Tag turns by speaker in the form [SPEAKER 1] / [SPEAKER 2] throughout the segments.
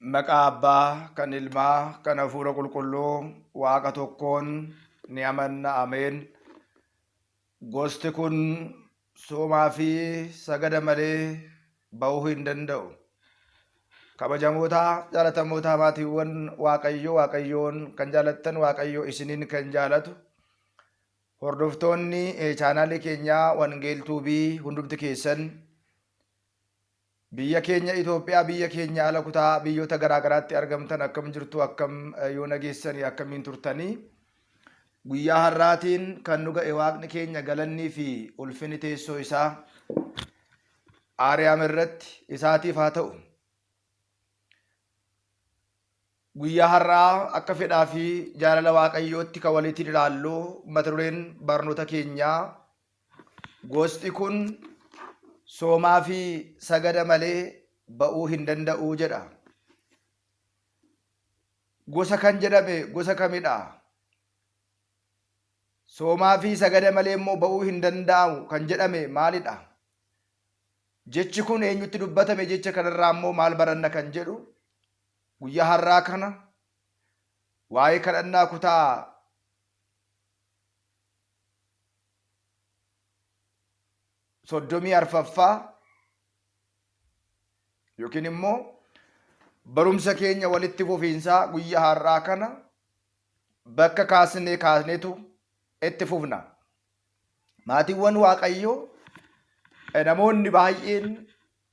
[SPEAKER 1] Maqaa Abbaa, kan Ilmaa, kan Hafuura Qulqulluu, Waaqa tokkoon ni amanna. Ameen. Gosti kun soomaa fi sagada malee ba'uu hin danda'u. Kabajamoota jaallatamoota maatiiwwan Waaqayyoon kan jaalattan, Waaqayyo isiniin kan jaalatu, hordoftoonni chaanaalii keenyaa Wangeel Tuubii hundumti keessan biyya keenya Itoophiyaa, biyya keenya ala kutaa biyyoota garaagaraatti argamtan akkam jirtu, akkam yoo nageessanii, akkamiin turtanii. Guyyaa har'aatiin kan nu ga'e Waaqni keenya galannii fi ulfinni teessoo isaa Aariyaam irratti isaatiif haa ta'u. Guyyaa har'aa akka fedhaa fi jaalala Waaqayyootti kan walitti ilaallu mata dureen barnoota keenyaa gosti kun soomaa fi sagada malee ba'uu hin danda'u jedha. Gosa kan jedhame gosa kamidha? Soomaa fi sagada malee immoo ba'uu hin danda'u kan jedhame maalidha? Jechi kun eenyutti dubbatame? Jecha kanarraa immoo maal baranna kan jedhu guyyaa har'aa kana waa'ee kadhannaa kutaa 34ffaa yookiin immoo barumsa keenya walitti fufiinsaa guyyaa har'aa kana bakka kaasneetu itti fufna. Maatiiwwan Waaqayyoo namoonni baay'een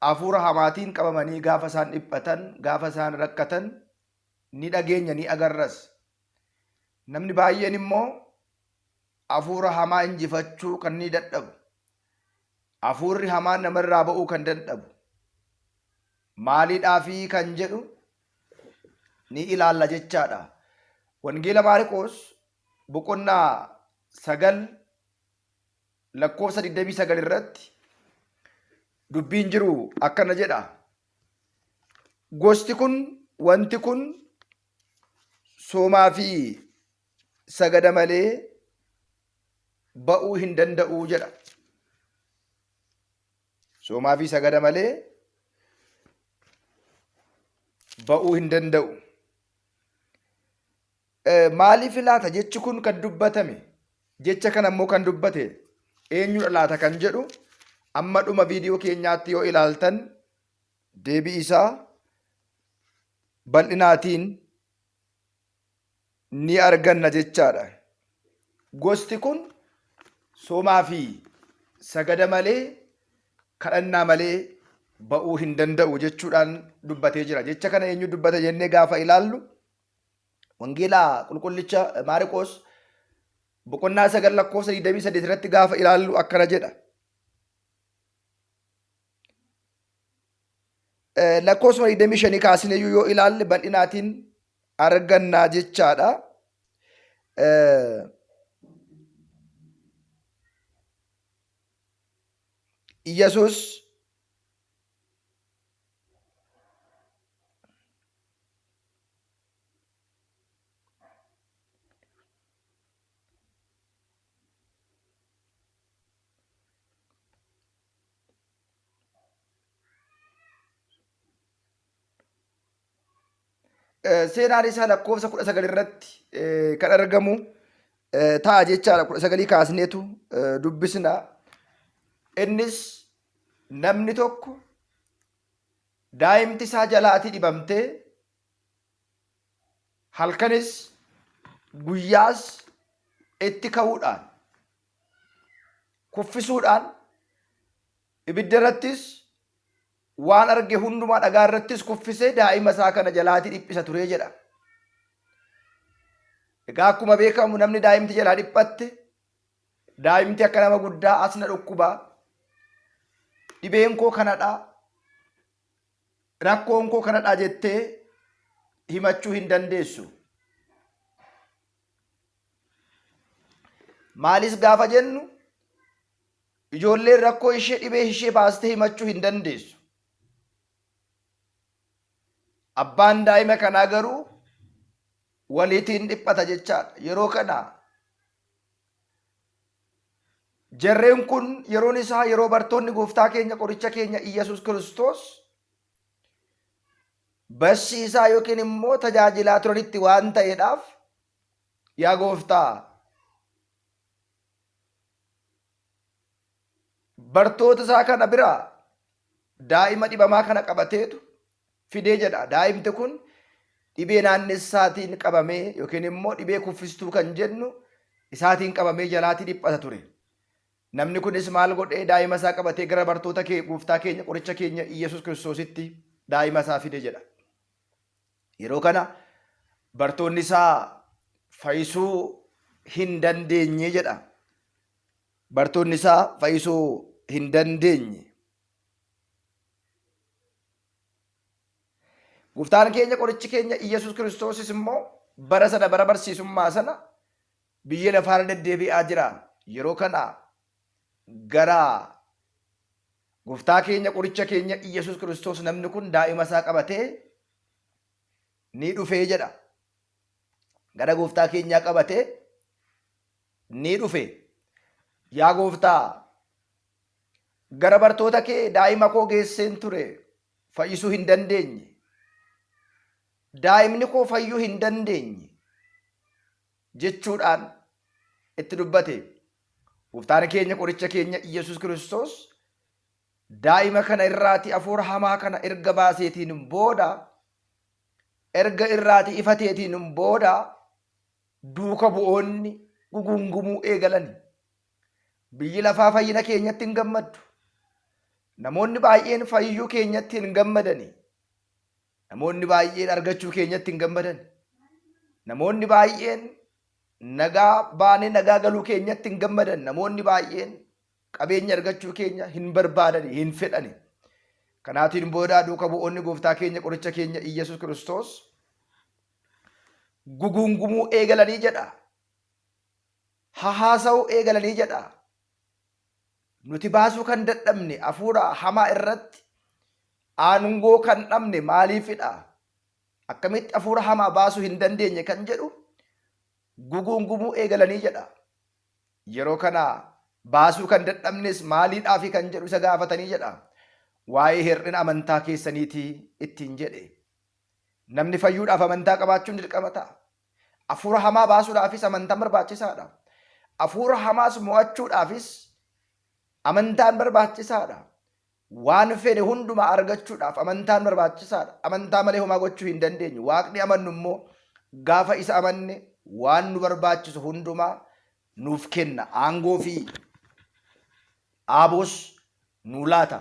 [SPEAKER 1] hafuura hamaatiin qabamanii gaafa isaan dhiphatan, gaafa isaan rakkatan ni dhageenya, ni agarras. Namni baay'een immoo hafuura hamaa injifachuu kan ni dadhabu. Hafuurri hamaan namarraa ba'uu kan dadhabu maalidhaafi kan jedhu ni ilaalla jechaadha. Wangeela Maariqoos boqonnaa 9 lakkoofsa 29 irratti dubbiin jiru akkana jedha. Gosti kun, wanti kun soomaa fi sagada malee ba'uu hin danda'u jedha. Soomaa fi sagada malee ba'uu hin danda'u. Maaliif laata jechi kun kan dubbatame? Jecha kana immoo kan dubbate eenyudha laata kan jedhu amma dhuma viidiyoo keenyaatti yoo ilaaltan deebii isaa bal'inaatiin ni arganna jechaadha. Gosti kun soomaa fi sagada malee kadhannaa malee ba'uu hin danda'u jechuudhaan dubbatee jira. Jecha kana eenyu dubbata jennee gaafa ilaallu Wangeela Qulqullicha Maariqoos boqonnaa 9 lakkoofsa 28 irratti gaafa ilaallu akkana jedha. Lakkoofsa 25 kaasineyyuu yoo ilaalle bal'inaatiin argannaa jechaadha. Yesus seenaan isaa lakkoofsa 19 irratti kan argamu ta'a jechaadha. 19 kaasneetu dubbisna. Innis namni tokko daa'imti isaa jalaatii dhibamtee halkanis guyyaas itti ka'uudhaan kuffisuudhaan ibidda irrattis waan arge hundumaa dhagaa irrattis kuffisee daa'ima isaa kana jalaatii dhiphisa ture jedha. Egaa akkuma beekamu namni daa'imti jalaa dhiphatte daa'imti akka nama guddaa as na dhukkubaa, dhibeen koo kanadha, rakkoon koo kanadha jettee himachuu hin dandeessu. Maalis gaafa jennu ijoolleen rakkoo ishee dhibee ishee baastee himachuu hin dandeessu. Abbaan daa'ima kanaa garuu waliitiin dhiphata jechaadha. Yeroo kana jarreen kun yeroon isaa yeroo bartoonni gooftaa keenya qoricha keenya Iyyasuus Kiristoos barsiisaa yookiin immoo tajaajilaa turanitti waan ta'eedhaaf, yaa gooftaa, bartoota isaa kana biraa daa'ima dhibamaa kana qabateetu fidee jedha. Daa'imti kun dhibee naannessaatiin qabamee yookiin immoo dhibee kuffistuu kan jennu isaatiin qabamee jalaatii dhiphata ture. Namni kunis maal godhee daa'ima isaa qabatee gara bartoota gooftaa keenya qoricha keenya Iyyasuus Kiristoositti daa'ima isaa fide jedha. Yeroo kana bartoonni isaa fayyisuu hin dandeenye jedha. Bartoonni isaa fayyisuu hin dandeenye. Gooftaan keenya qorichi keenya Iyyasuus Kiristoosis immoo bara sana bara barsiisummaa sana biyya lafaarra deddeebi'aa jira. Yeroo kana gara gooftaa keenya qoricha keenya Iyyasuus Kiristoos namni kun daa'ima isaa qabatee ni dhufee jedha. Gara gooftaa keenyaa qabatee ni dhufe. Yaa gooftaa, gara bartoota kee daa'ima koo geesseen ture, fayyisuu hin dandeenye. Daa'imni koo fayyuu hin dandeenye jechuudhaan itti dubbate. Gooftaan keenya qoricha keenya Iyyasuus Kiristoos daa'ima kana irraati hafuura hamaa kana erga baaseetiin booda, erga irraati ifateetiin booda duuka bu'oonni gugungumuu eegalani. Biyyi lafaa fayyina keenyatti hin gammaddu. Namoonni baay'een fayyuu keenyatti hin gammadani. Namoonni baay'een argachuu keenyatti hin gammadan. Namoonni baay'een nagaa baanee nagaa galuu keenyatti hin gammadan. Namoonni baay'een qabeenya argachuu keenya hin barbaadani, hin fedhani. Kanaatiin booda duuka bu'oonni gooftaa keenya qoricha keenya Iyyasuus Kiristoos gugungumuu eegalanii jedha. Hahaasa'uu eegalanii jedha. Nuti baasuu kan dadhabne hafuura hamaa irratti aangoo kan dhabne maaliifidha? Akkamitti hafuura hamaa baasuu hin dandeenye kan jedhu gugungumuu eegalanii jedha. Yeroo kana baasuu kan dadhabnes maaliidhaafi kan jedhu isa gaafatanii jedha. Waa'ee hir'ina amantaa keessaniitii ittiin jedhe. Namni fayyuudhaaf amantaa qabaachuun dirqama ta'a. Hafuura hamaa baasuudhaafis amantaan barbaachisaadha. Hafuura hamaas mo'achuudhaafis amantaan barbaachisaadha. Waan fedhe hundumaa argachuudhaaf amantaan barbaachisaadha. Amantaa malee homaa gochuu hin dandeenyu. Waaqni amannu immoo gaafa isa amanne waan nu barbaachisu hundumaa nuuf kenna. Aangoo fi aaboos nu laata.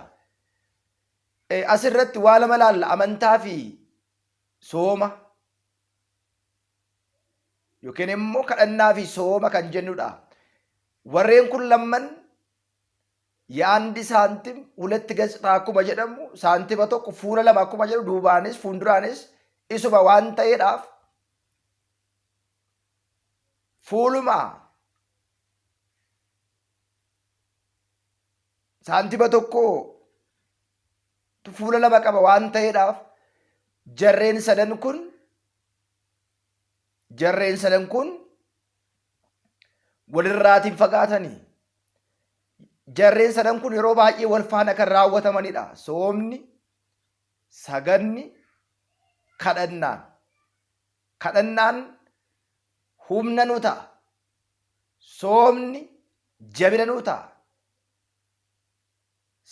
[SPEAKER 1] Asirratti waa lama laalla. Amantaa fi sooma yookiin immoo kadhannaa fi sooma kan jennudha. Warreen kun lamman የአንድ ሳንቲም ሁለት ገጽታ akkuma jedhamu saantima tokko fuula lama akkuma jedhu duubaanis fuulduraanis isuma waan ta'eedhaaf fuuluma saantima tokko fuula lama qaba waan ta'eedhaaf jarreen sadan kun walirraatiin fagaatanii. Jarreen sadan kun yeroo baay'ee wal faana kan raawwatamanidha. Soomni, saganni, kadhannaan. Kadhannaan humna nu ta'a. Soomni jabina nu ta'a.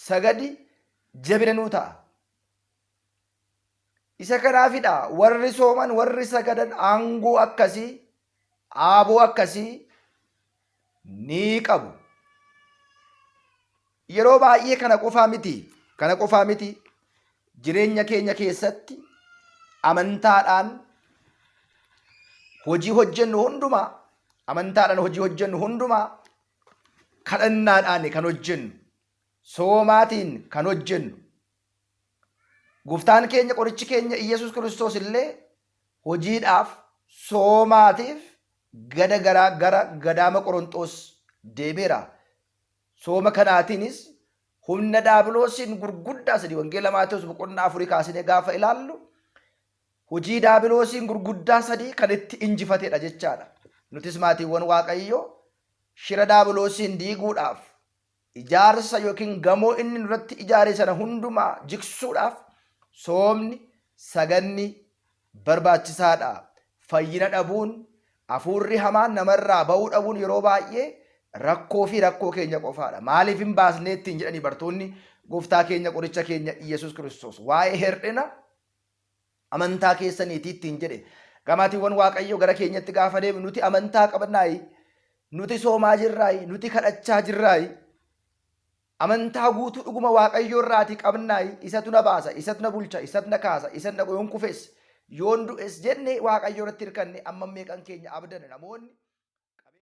[SPEAKER 1] Sagadi jabina nu ta'a. Isa kanaafidha warri sooman, warri sagadan aangoo akkasii, aaboo akkasii ni qabu. Yeroo baay'ee kana qofaa miti. Jireenya keenya keessatti amantaadhaan hojii hojjennu hundumaa kadhannaadhaan kan hojjennu, soomaatiin kan hojjennu. Gooftaan keenya qorichi keenya Iyyasuus Kiristoos illee hojiidhaaf soomaatiif gara gadaama Qorontos deemeera. Sooma kanaatiinis humna daabiloosiin gurguddaa sadii wangeela Maatewos boqonnaa 4 kaasnee gaafa ilaallu hojii daabiloosiin gurguddaa sadii kan itti injifatedha jechaadha. Nutis maatiiwwan Waaqayyoo shira daabiloosiin diiguudhaaf ijaarsa yookiin gamoo inni nurratti ijaare sana hundumaa jigsuudhaaf soomni, saganni barbaachisaadha. Fayyina dhabuun, hafuurri hamaan namarraa ba'uu dhabuun yeroo baay'ee rakkoo fi rakkoo keenya qofaadha. Maaliif hin baasnee ittiin jedhanii bartoonni gooftaa keenya qoricha keenya Iyesuus Kiristoos waa'ee hir'ina amantaa keessaniitii ittiin jedhe. Maatiiwwan Waaqayyoo gara keenyatti gaafa deemu nuti amantaa qabnaayi, nuti soomaa jirraayi, nuti kadhachaa jirraayi. Amantaa guutuu dhuguma Waaqayyoo irraatii qabnaayi. Isatu na baasa, isatu na bulcha, isatu na kaasa, isatu na yoon kufes yoon du'es jennee Waaqayyoo irratti hirkanne amma meeqan keenya abdanne namoonni.